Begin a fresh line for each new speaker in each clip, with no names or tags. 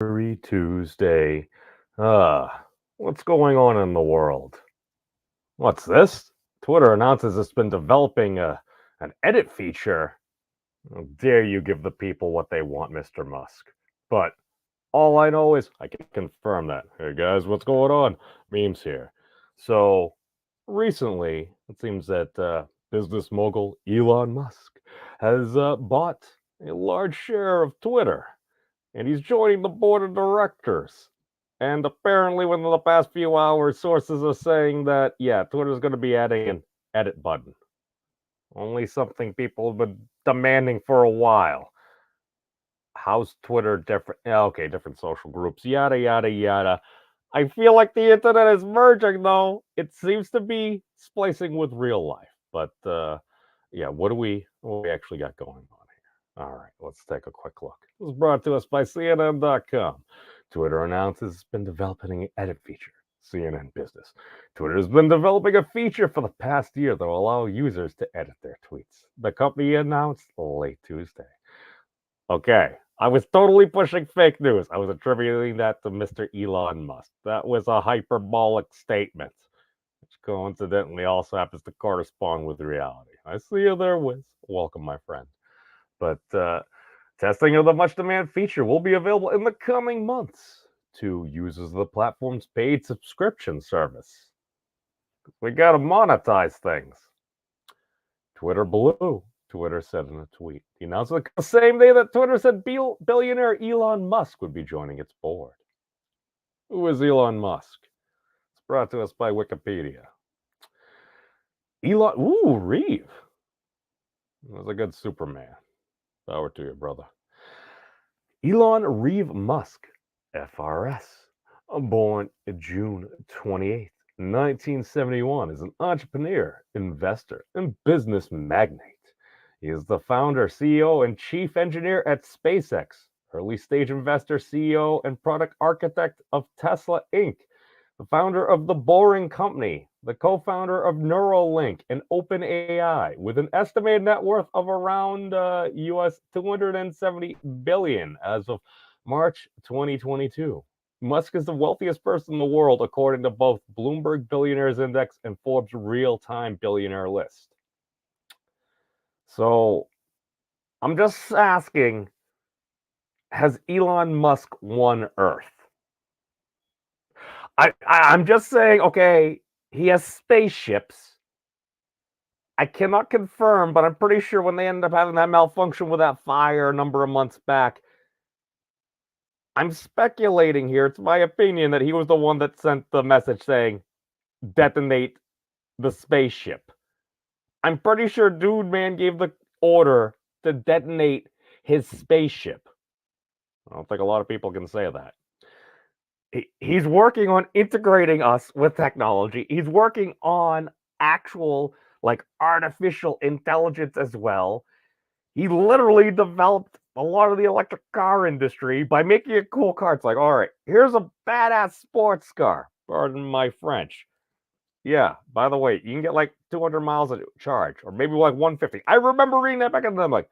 Every Tuesday. What's going on in the world? What's this? Twitter announces it's been developing an edit feature. How dare you give the people what they want, Mr. Musk? But all I know is I can confirm that. Hey guys, what's going on? Memes here. So recently, it seems that business mogul Elon Musk has bought a large share of Twitter, and he's joining the board of directors. And apparently, within the past few hours, sources are saying that, yeah, Twitter's going to be adding an edit button. Only something people have been demanding for a while. How's Twitter different? Okay, different social groups, yada, yada, yada. I feel like the internet is merging, though. It seems to be splicing with real life. But yeah, what do we actually got going on here? All right, let's take a quick look. This is brought to us by CNN.com. Twitter announces it's been developing an edit feature. CNN Business. Twitter has been developing a feature for the past year that will allow users to edit their tweets. The company announced late Tuesday. Okay, I was totally pushing fake news. I was attributing that to Mr. Elon Musk. That was a hyperbolic statement, which coincidentally also happens to correspond with reality. I see you there, Wiz. Welcome, my friend. But testing of the much demand feature will be available in the coming months to users of the platform's paid subscription service. We got to monetize things. Twitter Blue, Twitter said in a tweet. He announced it the same day that Twitter said billionaire Elon Musk would be joining its board. Who is Elon Musk? It's brought to us by Wikipedia. Reeve. That was a good Superman. Power to you, brother. Elon Reeve Musk, FRS, born June 28th, 1971, is an entrepreneur, investor, and business magnate. He is the founder, CEO, and chief engineer at SpaceX, early stage investor, CEO, and product architect of Tesla Inc., the founder of The Boring Company, the co founder of Neuralink and OpenAI, with an estimated net worth of around US 270 billion as of March 2022. Musk is the wealthiest person in the world, according to both Bloomberg Billionaires Index and Forbes Real Time Billionaire List. So I'm just asking, has Elon Musk won Earth? I'm just saying, okay, he has spaceships. I cannot confirm, but I'm pretty sure when they ended up having that malfunction with that fire a number of months back, I'm speculating here. It's my opinion that he was the one that sent the message saying, detonate the spaceship. I'm pretty sure Dude Man gave the order to detonate his spaceship. I don't think a lot of people can say that. He's working on integrating us with technology. He's working on actual, like, artificial intelligence as well. He literally developed a lot of the electric car industry by making a cool car. It's like, all right, here's a badass sports car. Pardon my French. Yeah, by the way, you can get like 200 miles of charge, or maybe like 150. I remember reading that back in the day. I'm like,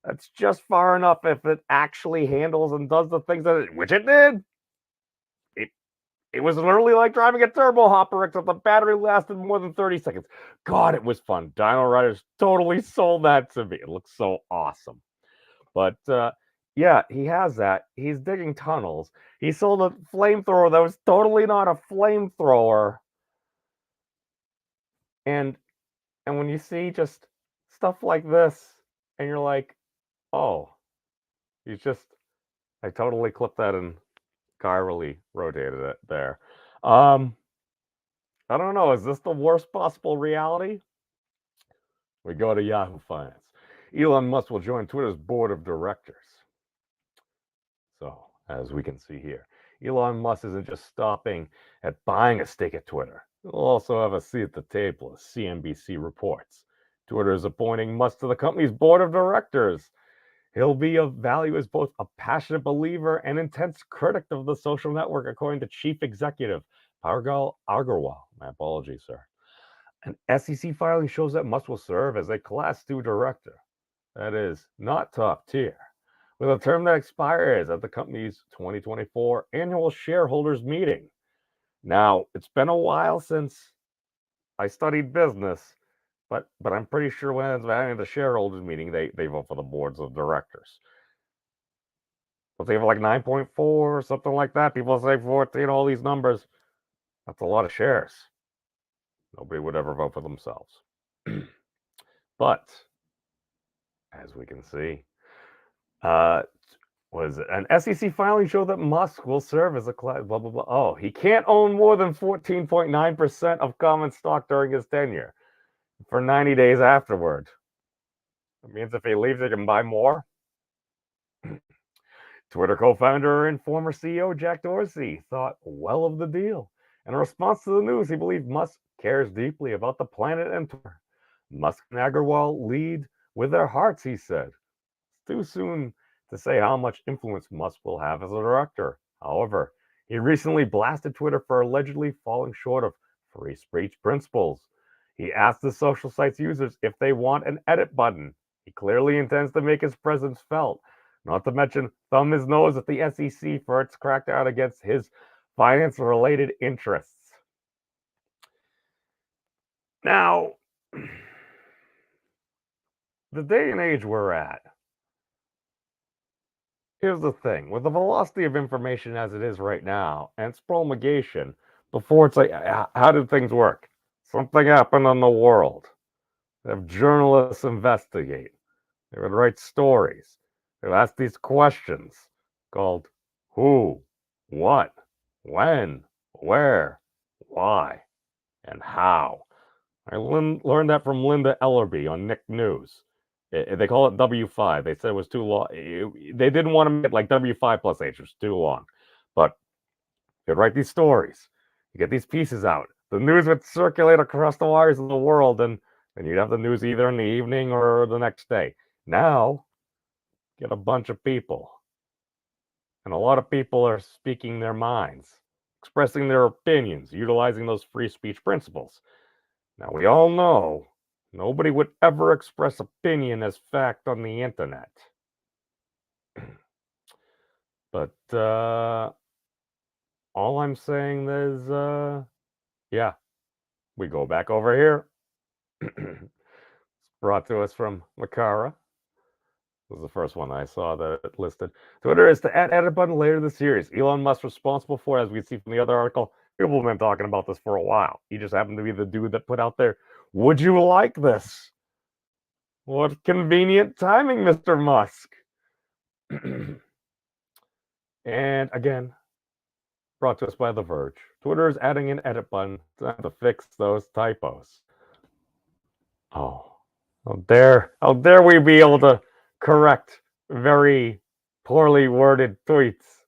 that's just far enough if it actually handles and does the things that which it did. It was literally like driving a turbo hopper, except the battery lasted more than 30 seconds. God, it was fun. Dino Riders totally sold that to me. It looks so awesome. But yeah, he has that. He's digging tunnels. He sold a flamethrower that was totally not a flamethrower. And when you see just stuff like this, and you're like, oh, he's just I totally clipped that and chirally rotated it there. Um, I don't know. Is this the worst possible reality? We go to Yahoo Finance. Elon Musk will join Twitter's board of directors. So, as we can see here, Elon Musk isn't just stopping at buying a stake at Twitter. He'll also have a seat at the table, as CNBC reports. Twitter is appointing Musk to the company's board of directors. He'll be of value as both a passionate believer and intense critic of the social network, according to Chief Executive Pargal Agarwal. My apologies, sir. An SEC filing shows that Musk will serve as a Class 2 director. That is not top tier, with a term that expires at the company's 2024 annual shareholders meeting. Now, it's been a while since I studied business, but I'm pretty sure when it's having the shareholders meeting, they vote for the boards of directors. But they have like 9.4 or something like that. People say 14, all these numbers. That's a lot of shares. Nobody would ever vote for themselves. But as we can see, uh, was an SEC filing show that Musk will serve as a blah blah blah. Oh, he can't own more than 14.9% of common stock during his tenure for 90 days afterward. It means if he leaves, he can buy more. Twitter co-founder and former CEO Jack Dorsey thought well of the deal. In response to the news, he believed Musk cares deeply about the planet and Twitter. Musk and Agarwal lead with their hearts, he said. It's too soon to say how much influence Musk will have as a director. However, he recently blasted Twitter for allegedly falling short of free speech principles. He asked the social site's users if they want an edit button. He clearly intends to make his presence felt, not to mention thumb his nose at the SEC for its crackdown against his finance-related interests. Now, the day and age we're at, here's the thing. With the velocity of information as it is right now, and its promulgation, before it's like, how did things work? Something happened in the world. They have journalists investigate. They would write stories. They would ask these questions called who, what, when, where, why, and how. I learned that from Linda Ellerby on Nick News. They call it W5. They said it was too long. They didn't want to make it like W5 plus H. It was too long. But you'd write these stories. You get these pieces out. The news would circulate across the wires of the world, and then you'd have the news either in the evening or the next day. Now, get a bunch of people. And a lot of people are speaking their minds, expressing their opinions, utilizing those free speech principles. Now, we all know nobody would ever express opinion as fact on the internet. But all I'm saying is, yeah, we go back over here. It's brought to us from Makara. This was the first one I saw that it listed. Twitter is to add edit button later this series. Elon Musk responsible for, as we see from the other article. People have been talking about this for a while. He just happened to be the dude that put out there, would you like this? What convenient timing, Mr. Musk. And again, brought to us by The Verge. Twitter is adding an edit button to fix those typos. Oh, how dare we be able to correct very poorly worded tweets.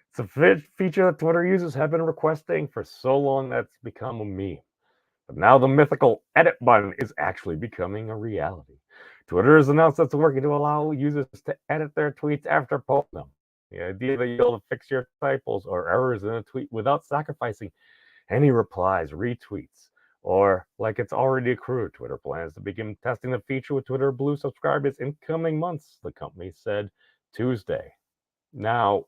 It's a feature that Twitter users have been requesting for so long that it's become a meme. But now the mythical edit button is actually becoming a reality. Twitter has announced that it's working to allow users to edit their tweets after posting them. The idea that you'll be able to fix your typos or errors in a tweet without sacrificing any replies, retweets, or like it's already accrued. Twitter plans to begin testing the feature with Twitter Blue subscribers in coming months, the company said Tuesday. Now,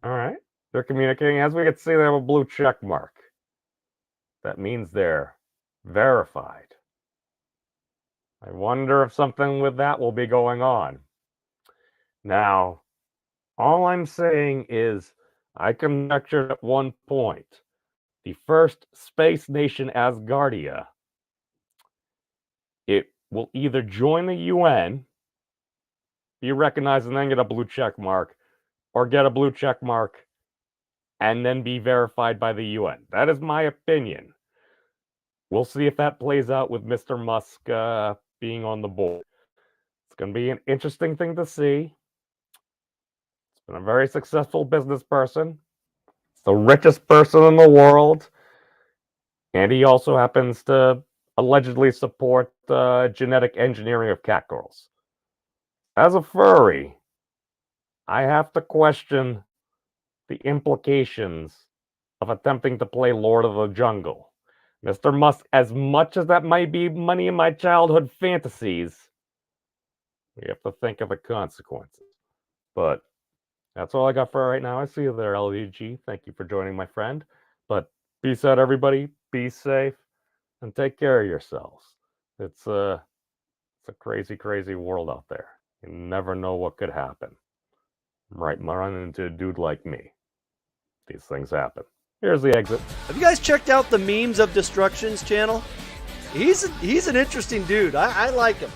all right, they're communicating. As we can see, they have a blue check mark. That means they're verified. I wonder if something with that will be going on. Now, all I'm saying is I conjectured at one point the first space nation Asgardia, it will either join the UN, be recognized and then get a blue check mark, or get a blue check mark and then be verified by the UN. That is my opinion. We'll see if that plays out with Mr. Musk being on the board. It's going to be an interesting thing to see. He's been a very successful business person. He's the richest person in the world. And he also happens to allegedly support genetic engineering of cat girls. As a furry, I have to question the implications of attempting to play Lord of the Jungle. Mr. Musk, as much as that might be money in my childhood fantasies, We have to think of the consequences. But that's all I got for right now. I see you there, LEG. Thank you for joining, my friend. But peace out, everybody. Be safe and take care of yourselves. It's a crazy, crazy world out there. You never know what could happen. Right, run into a dude like me. These things happen. Here's the exit.
Have you guys checked out the Memes of Destruction's channel? He's an interesting dude. I like him.